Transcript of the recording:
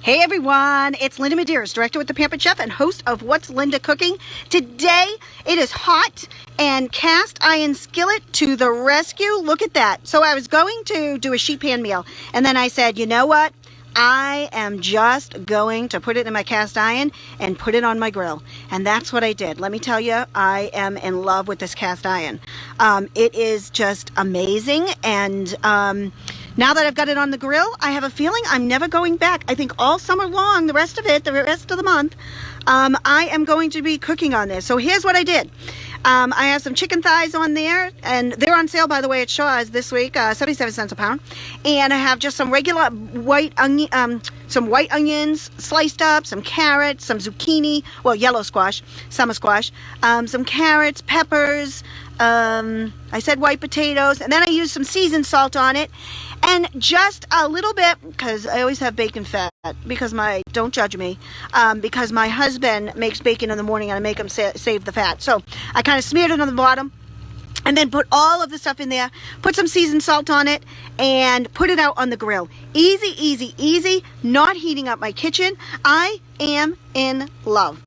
Hey everyone, it's Linda Medeiros, director with The Pampered Chef and host of What's Linda Cooking. Today it is hot and cast iron skillet to the rescue. Look at that. So I was going to do a sheet pan meal and then I said, you know what? I am just going to put it in my cast iron and put it on my grill. And that's what I did. Let me tell you, I am in love with this cast iron. It is just amazing. And now that I've got it on the grill, I have a feeling I'm never going back. I think all summer long, the rest of the month, I am going to be cooking on this. So here's what I did. I have some chicken thighs on there, and they're on sale, by the way, at Shaw's this week, 77 cents a pound. And I have just some regular white onions, sliced up, some carrots, some zucchini, well, yellow squash, summer squash, some carrots, peppers, I said white potatoes, and then I used some seasoned salt on it, and just a little bit, because I always have bacon fat, because don't judge me, because my husband makes bacon in the morning and I make him save the fat. So I kind of smeared it on the bottom and then put all of the stuff in there, put some seasoned salt on it, and put it out on the grill. Easy, easy, easy, not heating up my kitchen. I am in love.